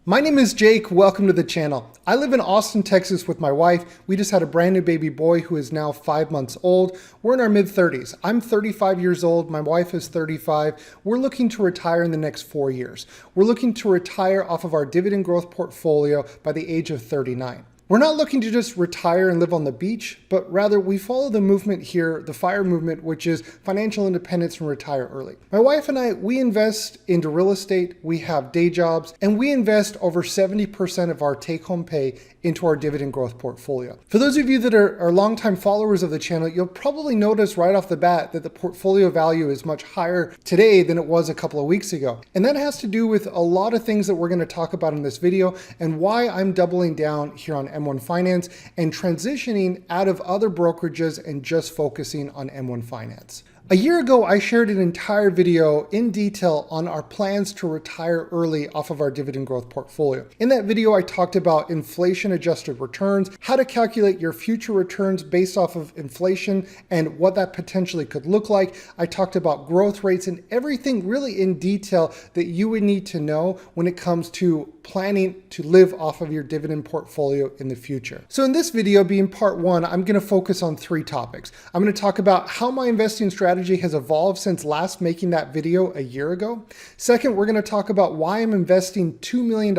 My name is Jake. Welcome to the channel. I live in Austin, Texas with my wife. We just had a brand new baby boy who is now 5 months old. We're in our mid-30s. I'm 35 years old. My wife is 35. We're looking to retire in the next 4 years. We're looking to retire off of our dividend growth portfolio by the age of 39. We're not looking to just retire and live on the beach, but rather we follow the movement here, the FIRE movement, which is financial independence and retire early. My wife and I, we invest into real estate, we have day jobs, and we invest over 70% of our take-home pay into our dividend growth portfolio. For those of you that are longtime followers of the channel, you'll probably notice right off the bat that the portfolio value is much higher today than it was a couple of weeks ago. And that has to do with a lot of things that we're going to talk about in this video and why I'm doubling down here on M1 Finance and transitioning out of other brokerages and just focusing on M1 Finance. A year ago, I shared an entire video in detail on our plans to retire early off of our dividend growth portfolio. In that video, I talked about inflation-adjusted returns, how to calculate your future returns based off of inflation and what that potentially could look like. I talked about growth rates and everything really in detail that you would need to know when it comes to planning to live off of your dividend portfolio in the future. So in this video, being part one, I'm going to focus on 3 topics. I'm going to talk about how my investing strategy has evolved since last making that video a year ago. Second, we're going to talk about why I'm investing $2 million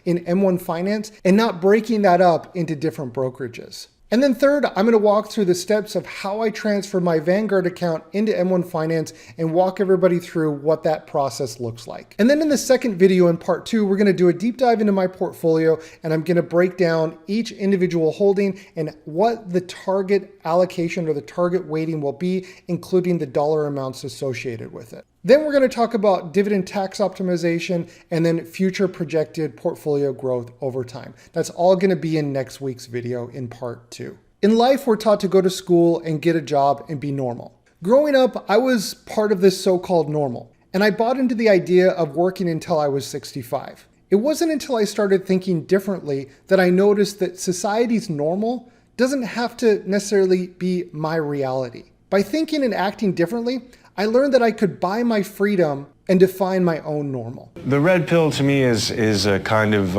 in M1 Finance and not breaking that up into different brokerages. And then third, I'm going to walk through the steps of how I transfer my Vanguard account into M1 Finance and walk everybody through what that process looks like. And then in the second video in part 2, we're going to do a deep dive into my portfolio and I'm going to break down each individual holding and what the target allocation or the target weighting will be, including the dollar amounts associated with it. Then we're going to talk about dividend tax optimization and then future projected portfolio growth over time. That's all going to be in next week's video in part 2. In life, we're taught to go to school and get a job and be normal. Growing up, I was part of this so-called normal, and I bought into the idea of working until I was 65. It wasn't until I started thinking differently that I noticed that society's normal doesn't have to necessarily be my reality. By thinking and acting differently, I learned that I could buy my freedom and define my own normal. The red pill to me is a kind of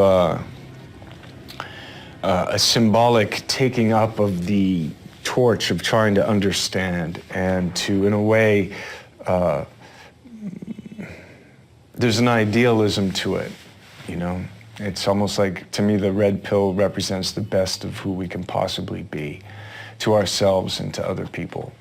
a symbolic taking up of the torch of trying to understand and to, in a way, there's an idealism to it, you know? It's almost like, to me, the red pill represents the best of who we can possibly be to ourselves and to other people,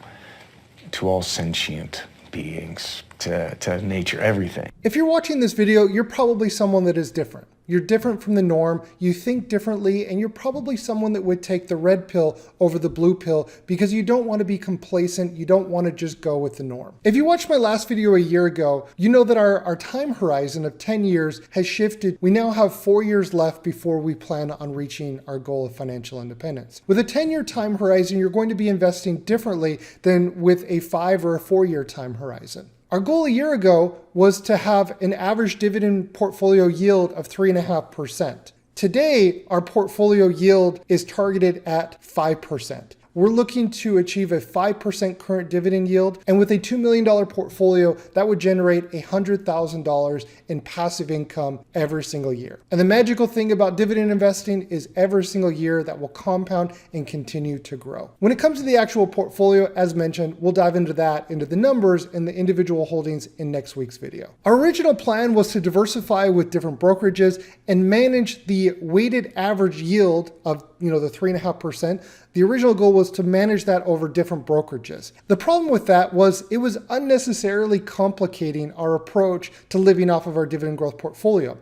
to all sentient beings, to nature, everything. If you're watching this video, you're probably someone that is different. You're different from the norm, you think differently, and you're probably someone that would take the red pill over the blue pill because you don't want to be complacent, you don't want to just go with the norm. If you watched my last video a year ago, you know that our time horizon of 10 years has shifted. We now have 4 years left before we plan on reaching our goal of financial independence. With a 10-year time horizon, you're going to be investing differently than with a 5 or a 4-year time horizon. Our goal a year ago was to have an average dividend portfolio yield of 3.5%. Today, our portfolio yield is targeted at 5%. We're looking to achieve a 5% current dividend yield, and with a $2 million portfolio, that would generate $100,000 in passive income every single year. And the magical thing about dividend investing is every single year that will compound and continue to grow. When it comes to the actual portfolio, as mentioned, we'll dive into the numbers and the individual holdings in next week's video. Our original plan was to diversify with different brokerages and manage the weighted average yield of the 3.5%. The original goal was to manage that over different brokerages. The problem with that was it was unnecessarily complicating our approach to living off of our dividend growth portfolio.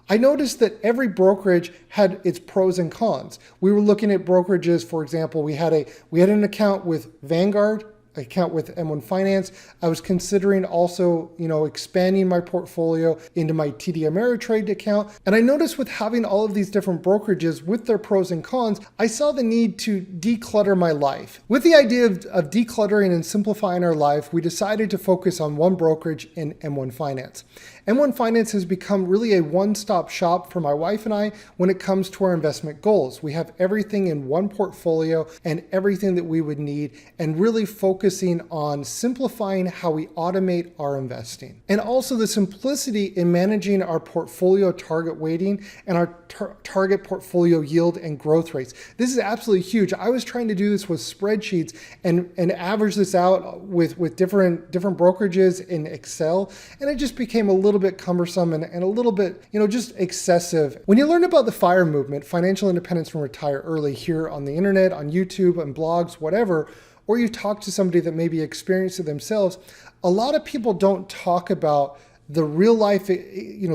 I noticed that every brokerage had its pros and cons. We were looking at brokerages, for example, we had an account with Vanguard, account with M1 Finance. I was considering also, expanding my portfolio into my TD Ameritrade account. And I noticed with having all of these different brokerages with their pros and cons, I saw the need to declutter my life. With the idea of decluttering and simplifying our life, we decided to focus on one brokerage in M1 Finance. M1 Finance has become really a one-stop shop for my wife and I when it comes to our investment goals. We have everything in one portfolio and everything that we would need, and really focusing on simplifying how we automate our investing. And also the simplicity in managing our portfolio target weighting and our target portfolio yield and growth rates. This is absolutely huge. I was trying to do this with spreadsheets and average this out with different brokerages in Excel, and it just became a little bit cumbersome and a little bit, just excessive. When you learn about the FIRE movement, financial independence from retire early, here on the internet, on YouTube and blogs, whatever, or you talk to somebody that maybe experienced it themselves, a lot of people don't talk about the real life,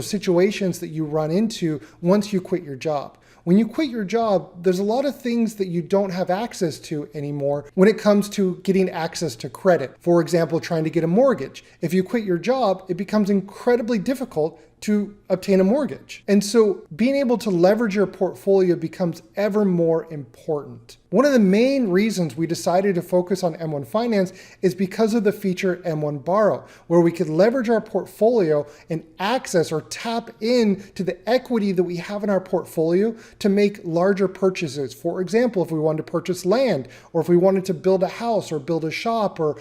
situations that you run into once you quit your job. When you quit your job, there's a lot of things that you don't have access to anymore when it comes to getting access to credit. For example, trying to get a mortgage. If you quit your job, it becomes incredibly difficult to obtain a mortgage. And so being able to leverage your portfolio becomes ever more important. One of the main reasons we decided to focus on M1 Finance is because of the feature M1 Borrow, where we could leverage our portfolio and access or tap into the equity that we have in our portfolio to make larger purchases. For example, if we wanted to purchase land, or if we wanted to build a house or build a shop or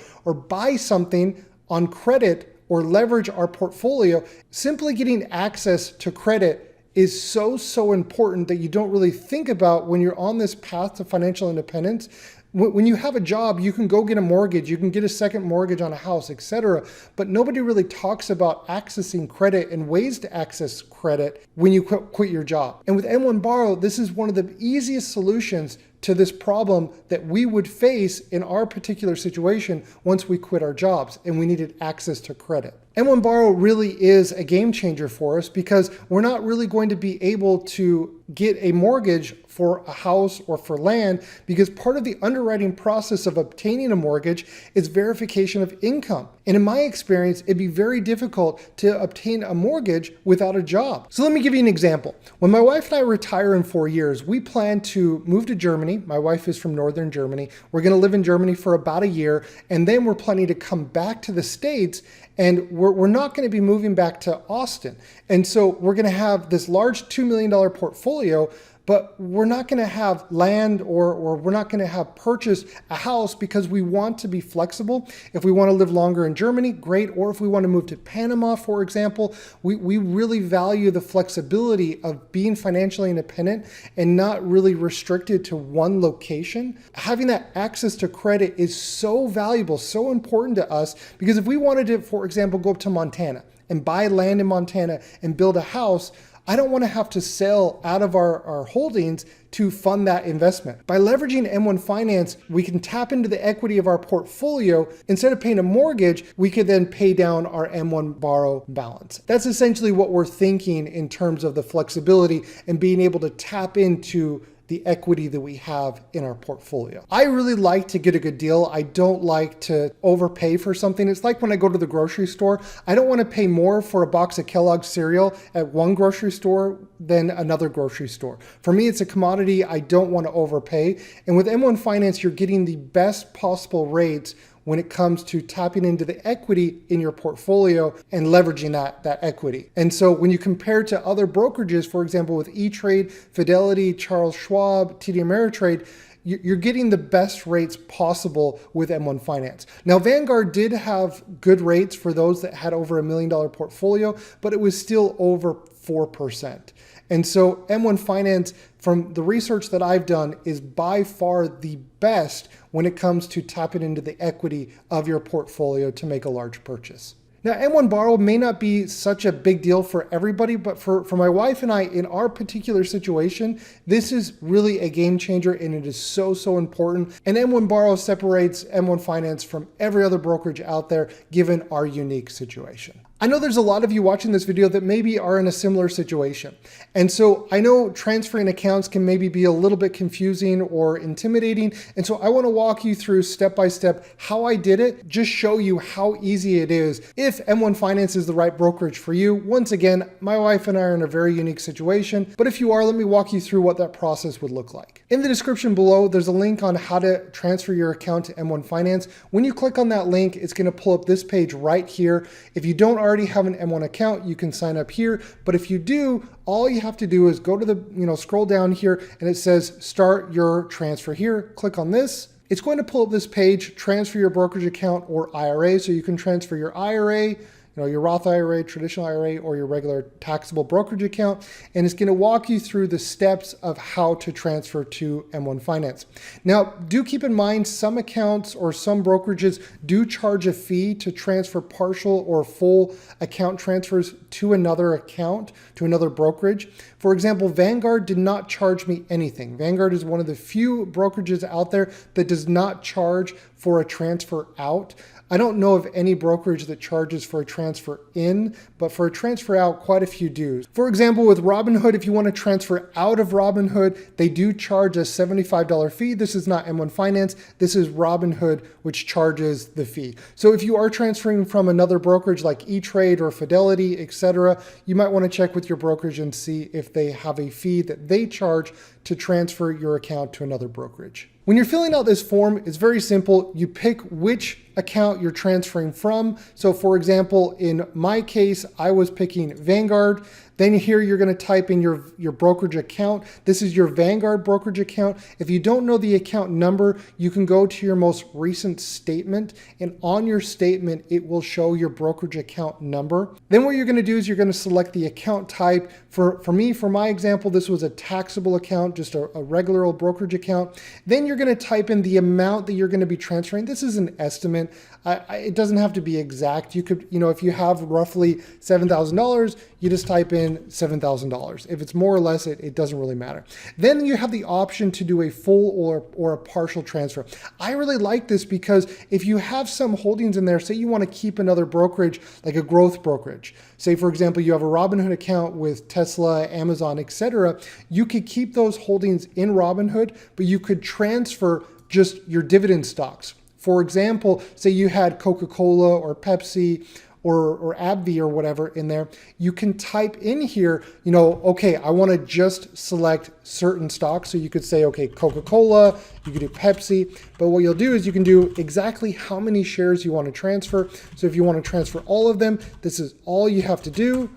buy something on credit or leverage our portfolio, simply getting access to credit is so important that you don't really think about when you're on this path to financial independence. When you have a job, you can go get a mortgage, you can get a second mortgage on a house, etc. But nobody really talks about accessing credit and ways to access credit when you quit your job. And with M1 Borrow, this is one of the easiest solutions to this problem that we would face in our particular situation once we quit our jobs and we needed access to credit. M1 Borrow really is a game changer for us because we're not really going to be able to get a mortgage for a house or for land, because part of the underwriting process of obtaining a mortgage is verification of income. And in my experience, it'd be very difficult to obtain a mortgage without a job. So let me give you an example. When my wife and I retire in 4 years, we plan to move to Germany. My wife is from Northern Germany. We're going to live in Germany for about a year, and then we're planning to come back to the States, and we're not going to be moving back to Austin. And so we're going to have this large $2 million portfolio, but we're not going to have land or we're not going to have purchased a house because we want to be flexible. If we want to live longer in Germany, great. Or if we want to move to Panama, for example, we really value the flexibility of being financially independent and not really restricted to one location. Having that access to credit is so valuable, so important to us, because if we wanted to, for example, go up to Montana and buy land in Montana and build a house, I don't want to have to sell out of our holdings to fund that investment. By leveraging M1 Finance, we can tap into the equity of our portfolio. Instead of paying a mortgage, we could then pay down our M1 Borrow balance. That's essentially what we're thinking in terms of the flexibility and being able to tap into the equity that we have in our portfolio. I really like to get a good deal. I don't like to overpay for something. It's like when I go to the grocery store, I don't want to pay more for a box of Kellogg's cereal at one grocery store than another grocery store. For me, it's a commodity. I don't want to overpay. And with M1 Finance, you're getting the best possible rates when it comes to tapping into the equity in your portfolio and leveraging that equity. And so when you compare to other brokerages, for example, with E-Trade, Fidelity, Charles Schwab, TD Ameritrade, you're getting the best rates possible with M1 Finance. Now, Vanguard did have good rates for those that had over $1 million portfolio, but it was still over 4%. And so M1 Finance, from the research that I've done, is by far the best when it comes to tapping into the equity of your portfolio to make a large purchase. Now, M1 Borrow may not be such a big deal for everybody, but for my wife and I, in our particular situation, this is really a game changer, and it is so important. And M1 Borrow separates M1 Finance from every other brokerage out there, given our unique situation. I know there's a lot of you watching this video that maybe are in a similar situation. And so I know transferring accounts can maybe be a little bit confusing or intimidating. And so I want to walk you through step by step how I did it, just show you how easy it is if M1 Finance is the right brokerage for you. Once again, my wife and I are in a very unique situation, but if you are, let me walk you through what that process would look like. In the description below, there's a link on how to transfer your account to M1 Finance. When you click on that link, it's going to pull up this page right here. If you don't already have an M1 account, you can sign up here. But if you do, all you have to do is go to the, scroll down here and it says start your transfer here. Click on this. It's going to pull up this page, transfer your brokerage account or IRA. So you can transfer your IRA, your Roth IRA, traditional IRA, or your regular taxable brokerage account. And it's going to walk you through the steps of how to transfer to M1 Finance. Now, do keep in mind some accounts or some brokerages do charge a fee to transfer partial or full account transfers to another account, to another brokerage. For example, Vanguard did not charge me anything. Vanguard is one of the few brokerages out there that does not charge for a transfer out. I don't know of any brokerage that charges for a transfer in, but for a transfer out, quite a few do. For example, with Robinhood, if you want to transfer out of Robinhood, they do charge a $75 fee. This is not M1 Finance. This is Robinhood, which charges the fee. So if you are transferring from another brokerage like E-Trade or Fidelity, etc., you might want to check with your brokerage and see if they have a fee that they charge to transfer your account to another brokerage. When you're filling out this form, it's very simple. You pick which account you're transferring from. So for example, in my case, I was picking Vanguard. Then here you're going to type in your brokerage account. This is your Vanguard brokerage account. If you don't know the account number, you can go to your most recent statement, and on your statement, it will show your brokerage account number. Then what you're going to do is you're going to select the account type. For me, for my example, this was a taxable account, just a regular old brokerage account. Then you're going to type in the amount that you're going to be transferring. This is an estimate. It doesn't have to be exact. You could, if you have roughly $7,000, you just type in $7,000. If it's more or less, it doesn't really matter. Then you have the option to do a full or a partial transfer. I really like this because if you have some holdings in there, say you want to keep another brokerage, like a growth brokerage. Say, for example, you have a Robinhood account with Tesla, Amazon, etc. You could keep those holdings in Robinhood, but you could transfer just your dividend stocks. For example, say you had Coca-Cola or Pepsi or AbbVie or whatever in there, you can type in here, okay, I want to just select certain stocks. So you could say, okay, Coca-Cola, you could do Pepsi, but what you'll do is you can do exactly how many shares you want to transfer. So if you want to transfer all of them, this is all you have to do.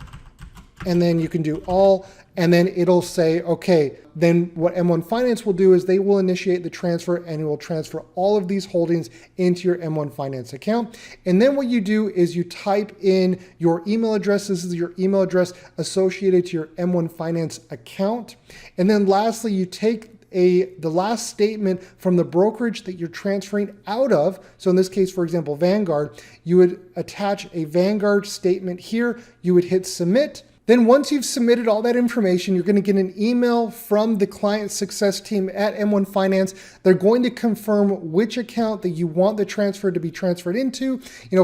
And then you can do all, and then it'll say, okay, then what M1 Finance will do is they will initiate the transfer and it will transfer all of these holdings into your M1 Finance account. And then what you do is you type in your email address. This is your email address associated to your M1 Finance account. And then lastly, you take the last statement from the brokerage that you're transferring out of. So in this case, for example, Vanguard, you would attach a Vanguard statement here. You would hit submit. Then once you've submitted all that information, you're going to get an email from the client success team at M1 Finance. They're going to confirm which account that you want the transfer to be transferred into.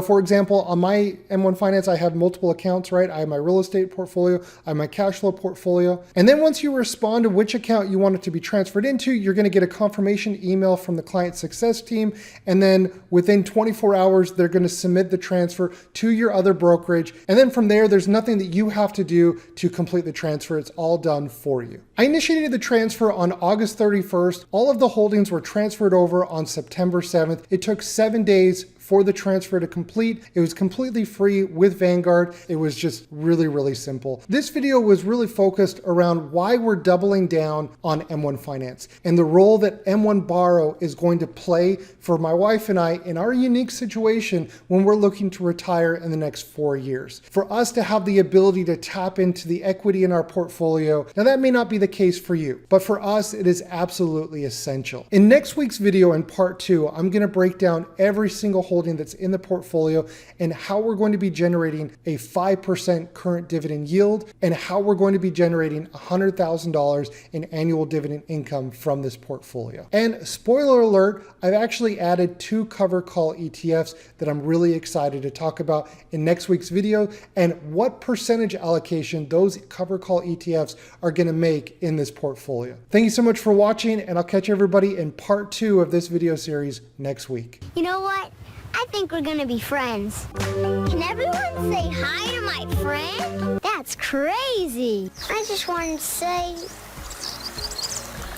For example, on my M1 Finance, I have multiple accounts, right? I have my real estate portfolio, I have my cash flow portfolio. And then once you respond to which account you want it to be transferred into, you're going to get a confirmation email from the client success team. And then within 24 hours, they're going to submit the transfer to your other brokerage. And then from there, there's nothing that you have to do to complete the transfer. It's all done for you. I initiated the transfer on August 31st. All of the holdings were transferred over on September 7th. It took 7 days for the transfer to complete. It was completely free with Vanguard. It was just really, really simple. This video was really focused around why we're doubling down on M1 Finance and the role that M1 Borrow is going to play for my wife and I in our unique situation when we're looking to retire in the next 4 years. For us to have the ability to tap into the equity in our portfolio. Now that may not be the case for you, but for us, it is absolutely essential. In next week's video, in part 2, I'm going to break down every single holding that's in the portfolio and how we're going to be generating a 5% current dividend yield and how we're going to be generating $100,000 in annual dividend income from this portfolio. And spoiler alert, I've actually added 2 cover call ETFs that I'm really excited to talk about in next week's video and what percentage allocation those cover call ETFs are going to make in this portfolio. Thank you so much for watching, and I'll catch everybody in part 2 of this video series next week. You know what? I think we're gonna be friends. Can everyone say hi to my friend? That's crazy. I just wanted to say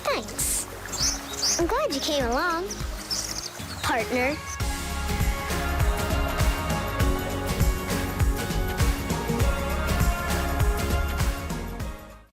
thanks. I'm glad you came along, partner.